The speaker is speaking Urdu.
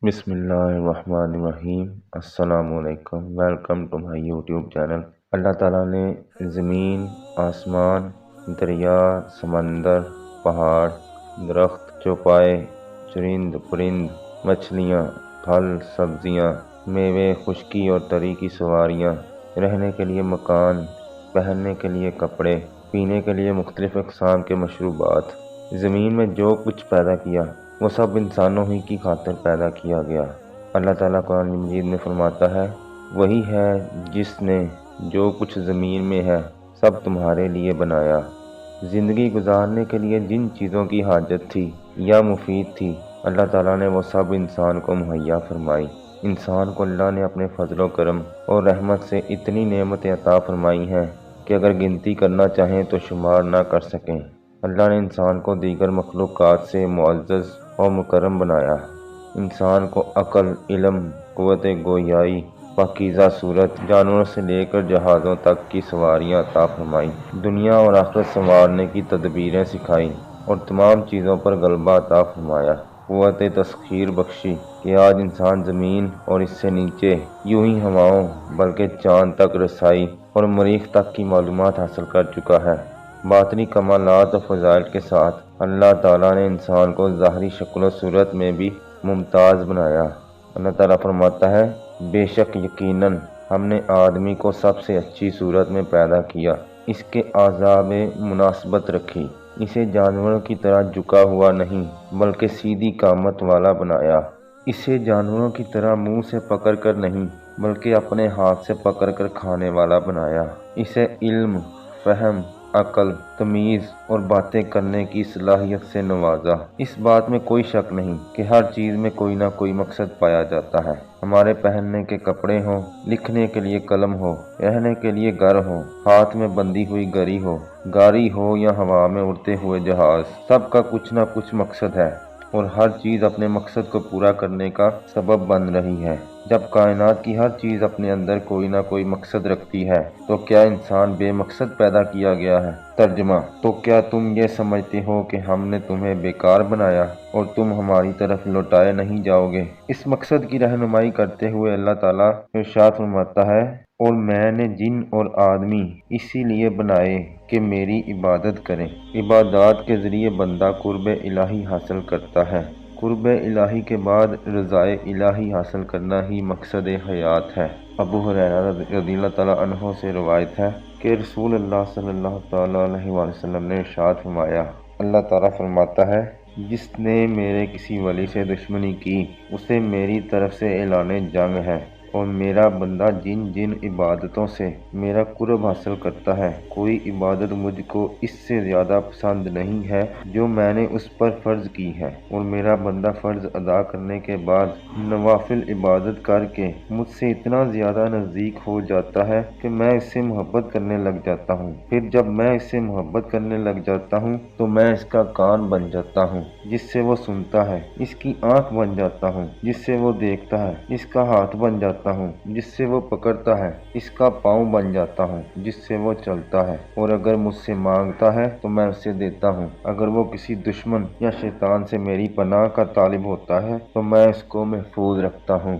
بسم اللہ الرحمن الرحیم۔ السلام علیکم، welcome to my YouTube channel. اللہ تعالیٰ نے زمین، آسمان، دریا، سمندر، پہاڑ، درخت، چوپائے، چرند پرند، مچھلیاں، پھل سبزیاں، میوے، خشکی اور تری کی سواریاں، رہنے کے لیے مکان، پہننے کے لیے کپڑے، پینے کے لیے مختلف اقسام کے مشروبات، زمین میں جو کچھ پیدا کیا وہ سب انسانوں ہی کی خاطر پیدا کیا گیا۔ اللہ تعالیٰ قرآن مجید میں فرماتا ہے، وہی ہے جس نے جو کچھ زمین میں ہے سب تمہارے لیے بنایا۔ زندگی گزارنے کے لیے جن چیزوں کی حاجت تھی یا مفید تھی، اللہ تعالیٰ نے وہ سب انسان کو مہیا فرمائی۔ انسان کو اللہ نے اپنے فضل و کرم اور رحمت سے اتنی نعمتیں عطا فرمائی ہیں کہ اگر گنتی کرنا چاہیں تو شمار نہ کر سکیں۔ اللہ نے انسان کو دیگر مخلوقات سے معزز اور مکرم بنایا۔ انسان کو عقل، علم، قوت گویائی، پاکیزہ صورت، جانوروں سے لے کر جہازوں تک کی سواریاں عطا فرمائیں، دنیا اور آخرت سنوارنے کی تدبیریں سکھائیں اور تمام چیزوں پر غلبہ عطا فرمایا۔ قوت تسخیر بخشی کہ آج انسان زمین اور اس سے نیچے یوں ہی ہواؤں بلکہ چاند تک رسائی اور مریخ تک کی معلومات حاصل کر چکا ہے۔ باطنی کمالات و فضائل کے ساتھ اللہ تعالیٰ نے انسان کو ظاہری شکل و صورت میں بھی ممتاز بنایا۔ اللہ تعالیٰ فرماتا ہے، بے شک یقیناً ہم نے آدمی کو سب سے اچھی صورت میں پیدا کیا، اس کے اعضاء میں مناسبت رکھی، اسے جانوروں کی طرح جھکا ہوا نہیں بلکہ سیدھی قامت والا بنایا، اسے جانوروں کی طرح منہ سے پکڑ کر نہیں بلکہ اپنے ہاتھ سے پکڑ کر کھانے والا بنایا، اسے علم، فہم، عقل، تمیز اور باتیں کرنے کی صلاحیت سے نوازا۔ اس بات میں کوئی شک نہیں کہ ہر چیز میں کوئی نہ کوئی مقصد پایا جاتا ہے۔ ہمارے پہننے کے کپڑے ہوں، لکھنے کے لیے قلم ہو، رہنے کے لیے گھر ہو، ہاتھ میں بندھی ہوئی گاری ہو یا ہوا میں اڑتے ہوئے جہاز، سب کا کچھ نہ کچھ مقصد ہے اور ہر چیز اپنے مقصد کو پورا کرنے کا سبب بن رہی ہے۔ جب کائنات کی ہر چیز اپنے اندر کوئی نہ کوئی مقصد رکھتی ہے تو کیا انسان بے مقصد پیدا کیا گیا ہے؟ ترجمہ: تو کیا تم یہ سمجھتے ہو کہ ہم نے تمہیں بیکار بنایا اور تم ہماری طرف لوٹائے نہیں جاؤ گے؟ اس مقصد کی رہنمائی کرتے ہوئے اللہ تعالیٰ ارشاد فرماتا ہے، اور میں نے جن اور آدمی اسی لیے بنائے کہ میری عبادت کریں۔ عبادات کے ذریعے بندہ قرب الہی حاصل کرتا ہے۔ قرب الہی کے بعد رضائے الہی حاصل کرنا ہی مقصد حیات ہے۔ ابو ہریرہ رضی اللہ تعالیٰ عنہ سے روایت ہے کہ رسول اللہ صلی اللہ تعالیٰ علیہ وسلم نے ارشاد فرمایا، اللہ تعالیٰ فرماتا ہے، جس نے میرے کسی ولی سے دشمنی کی اسے میری طرف سے اعلان جنگ ہے، اور میرا بندہ جن جن عبادتوں سے میرا قرب حاصل کرتا ہے، کوئی عبادت مجھ کو اس سے زیادہ پسند نہیں ہے جو میں نے اس پر فرض کی ہے، اور میرا بندہ فرض ادا کرنے کے بعد نوافل عبادت کر کے مجھ سے اتنا زیادہ نزدیک ہو جاتا ہے کہ میں اس سے محبت کرنے لگ جاتا ہوں۔ پھر جب میں اس سے محبت کرنے لگ جاتا ہوں تو میں اس کا کان بن جاتا ہوں جس سے وہ سنتا ہے، اس کی آنکھ بن جاتا ہوں جس سے وہ دیکھتا ہے، اس کا ہاتھ بن جاتا ہوں جس سے وہ پکڑتا ہے، اس کا پاؤں بن جاتا ہوں جس سے وہ چلتا ہے، اور اگر مجھ سے مانگتا ہے تو میں اسے دیتا ہوں۔ اگر وہ کسی دشمن یا شیطان سے میری پناہ کا طالب ہوتا ہے تو میں اس کو محفوظ رکھتا ہوں۔